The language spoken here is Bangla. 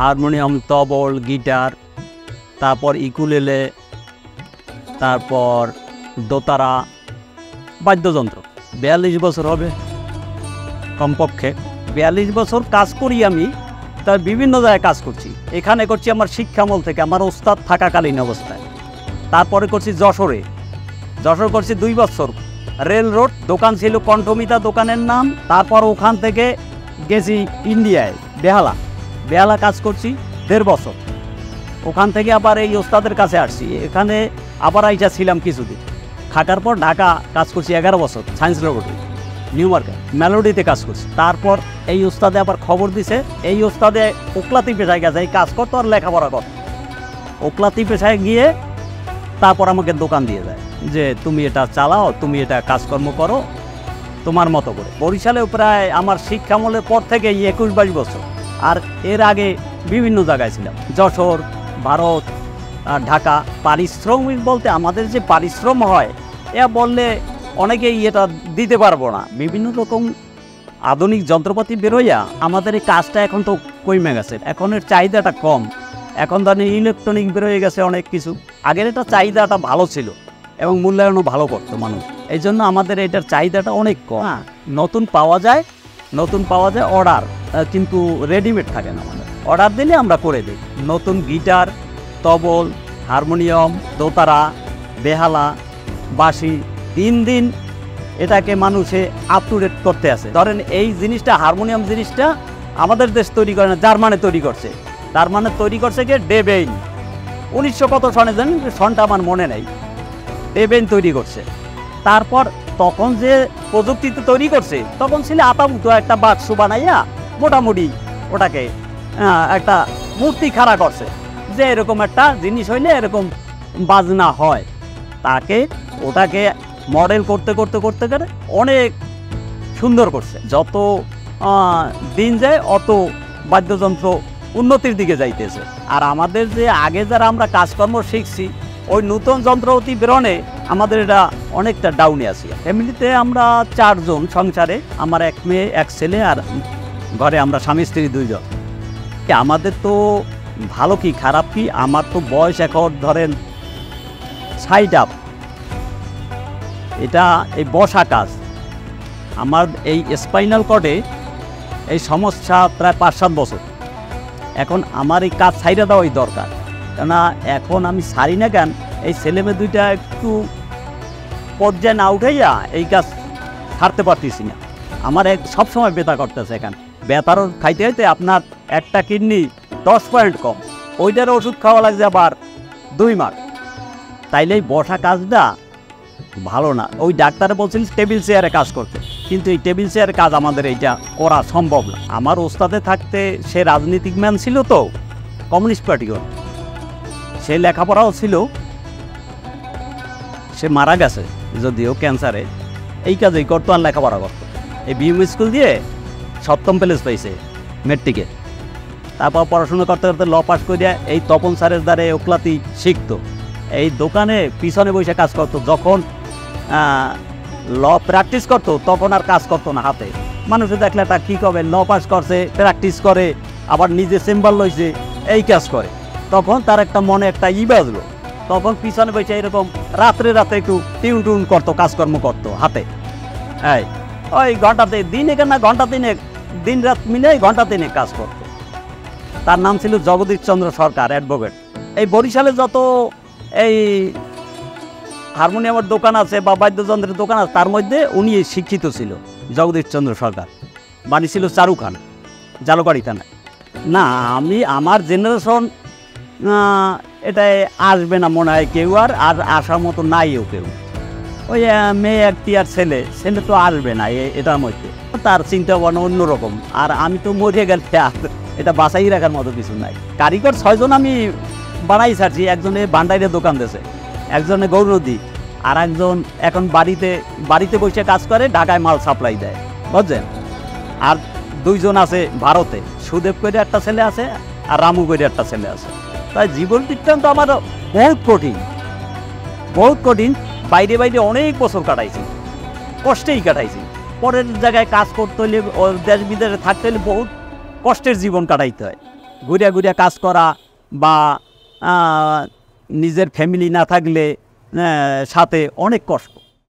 হারমোনিয়াম, তবল, গিটার, তারপর ইকুলেলে, তারপর দোতারা, বাদ্যযন্ত্র। 42 বছর হবে কমপক্ষে। 42 বছর কাজ করি আমি, তার বিভিন্ন জায়গায় কাজ করছি। এখানে করছি আমার শিক্ষামূল থেকে, আমার ওস্তাদ থাকাকালীন অবস্থায়। তারপরে করছি যশোর করছি 2 বছর। রেল রোড দোকান ছিল, কণ্ঠমিতা দোকানের নাম। তারপর ওখান থেকে গেছি ইন্ডিয়ায়, বেহালা কাজ করছি 1.5 বছর। ওখান থেকে আবার এই ওস্তাদের কাছে আসছি, এখানে আবার আইসা ছিলাম কিছুদিন। থাকার পর ঢাকা কাজ করছি 11 বছর, সায়েন্স ল্যাবরেটরি, নিউ মার্কেট, মেলোডিতে কাজ করছি। তারপর এই ওস্তাদে আবার খবর দিছে, এই ওস্তাদে ওকলাতি পেশায় গেছে, এই কাজ করতো আর লেখাপড়া করতো। ওকলাতি পেশায় গিয়ে তারপর আমাকে দোকান দিয়ে দেয় যে তুমি এটা চালাও, তুমি এটা কাজকর্ম করো তোমার মতো করে। বরিশালেও প্রায় আমার শিক্ষামূলের পর থেকে 21-22 বছর। আর এর আগে বিভিন্ন জায়গায় ছিলাম, যশোর, ভারত, ঢাকা। পারিশ্রমিক বলতে আমাদের যে পারিশ্রম হয়, এ বললে অনেকেই এটা দিতে পারবো না। বিভিন্ন রকম আধুনিক যন্ত্রপাতি বেরোইয়া আমাদের এই কাজটা এখন তো কমে গেছে, এখন এর চাহিদাটা কম। এখন ধরেন ইলেকট্রনিক বেরোয় গেছে অনেক কিছু। আগের এটা চাহিদাটা ভালো ছিল এবং মূল্যায়নও ভালো করতো মানুষ, এই জন্য আমাদের এটার চাহিদাটা অনেক কম। নতুন পাওয়া যায় অর্ডার, কিন্তু রেডিমেড থাকে না। আমাদের অর্ডার দিলে আমরা করে দিই। নতুন গিটার, তবল, হারমোনিয়াম, দোতারা, বেহালা, বাঁশি, দিন এটাকে মানুষে আপ টু ডেট করতে আছে। ধরেন এই জিনিসটা, হারমোনিয়াম জিনিসটা আমাদের দেশ তৈরি করে না, জার্মানে তৈরি করছে। জার্মানে তৈরি করছে কি ডেবেইন, 1900 কত সনে জানেন, সনটা আমার মনে নেই। ডেবেইন তৈরি করছে। তারপর তখন যে প্রযুক্তিতে তৈরি করছে, তখন ছিল আতামুতো একটা বাক্স বানাইয়া মোটামুটি ওটাকে একটা মূর্তি খাড়া করছে যে এরকম একটা জিনিস হইলে এরকম বাজনা হয়। ওটাকে মডেল করতে অনেক সুন্দর করছে। যত দিন যায় অত বাদ্যযন্ত্র উন্নতির দিকে যাইতেছে। আর আমাদের যে আগে যারা আমরা কাজকর্ম শিখছি, ওই নতুন যন্ত্রপাতি বেরোনে আমাদের এটা অনেকটা ডাউনে আছি। ফ্যামিলিতে আমরা 4 জন সংসারে, আমার 1 মেয়ে 1 ছেলে, আর ঘরে আমরা স্বামী স্ত্রী 2 জন। আমাদের তো ভালো কি খারাপ কি, আমার তো বয়স এখন ধরেন 60 আপ। এটা এই বসা কাজ আমার, এই স্পাইনাল কর্ডে এই সমস্যা প্রায় 5-7 বছর। এখন আমার এই কাজ ছাইড়া দেওয়াই দরকার, কেননা এখন আমি ছাড়ি না কেন, এই ছেলেমেয়ে 2টা একটু পর্যায়ে না উঠাইয়া এই কাজ ছাড়তে পারতেছি না। আমার সবসময় ব্যথা করতেছে। এখানে ব্যথারও খাইতে আপনার একটা কিডনি 10 পয়েন্ট কম, ওইটার ওষুধ খাওয়া লাগছে আবার 2 মাস। তাইলে এই বসা কাজটা ভালো না। ওই ডাক্তারে বলছিল টেবিল চেয়ারে কাজ করতে, কিন্তু এই টেবিল চেয়ারের কাজ আমাদের এইটা করা সম্ভব না। আমার ওস্তাদে থাকতে সে রাজনীতিক ম্যান ছিল, তো কমিউনিস্ট পার্টি করে, সে লেখাপড়াও ছিল, সে মারা গেছে যদিও ক্যান্সারে। এই কাজেই করতো আর লেখাপড়া করতো। এই বিএম স্কুল দিয়ে 7ম প্লেস পাইছে মেট্রিকে। তারপর পড়াশোনা করতে ল পাস করিয়া এই তপন স্যারের দ্বারে ওকলাতি শিখতো। এই দোকানে পিছনে বসে কাজ করতো। যখন ল প্র্যাকটিস করতো তখন আর কাজ করতো না হাতে। মানুষে দেখলে এটা কী করবে, ল পাস করছে, প্র্যাকটিস করে, আবার নিজে চেম্বার লইছে, এই কাজ করে। তখন তার একটা মনে একটা বাজলো, তখন পিছনে বসে এরকম রাত্রে একটু টিউন করতো, কাজকর্ম করতো হাতে। ওই ঘন্টাতে দিনে কেন ঘন্টা 3 দিন রাত মিলে ঘন্টা 3 কাজ করতো। তার নাম ছিল জগদীশ চন্দ্র সরকার, অ্যাডভোকেট। এই বরিশালে যত এই হারমোনিয়ামের দোকান আছে বা বাদ্যযন্ত্রের দোকান আছে, তার মধ্যে উনি শিক্ষিত ছিল, জগদীশ চন্দ্র সরকার। বাড়ি ছিল চারুখান, জালুকাড়ি থানায়। না, আমার জেনারেশন এটাই আসবে না মনে হয় কেউ, আর আসার মতো নাইও কেউ। ওই মেয়ে 1টি আর ছেলে তো আসবে না এটার মধ্যে। তার চিন্তা ভাবনা অন্যরকম। আর আমি তো মরে গেলে এটা বাঁচাই রাখার মতো কিছু নাই। কারিগর 6 জন আমি বানাই ছাড়ছি। একজনে ভান্ডাইরে দোকান দিয়েছে, একজনে গৌরনদী, আর একজন এখন বাড়িতে বসে কাজ করে, ঢাকায় মাল সাপ্লাই দেয়, বুঝছেন। আর 2 জন আছে ভারতে, সুদেব করে একটা ছেলে আছে, আর রামু করে একটা ছেলে আছে। তাই জীবন বৃত্তান্ত আমার বহুত কঠিন। বাইরে অনেক বছর কাটাইছি, কষ্টেই কাটাইছি। পরের জায়গায় কাজ করতে হলে, দেশ বিদেশে থাকতে হলে বহুত কষ্টের জীবন কাটাইতে হয়। ঘুরে ঘুরে কাজ করা বা নিজের ফ্যামিলি না থাকলে সাথে অনেক কষ্ট।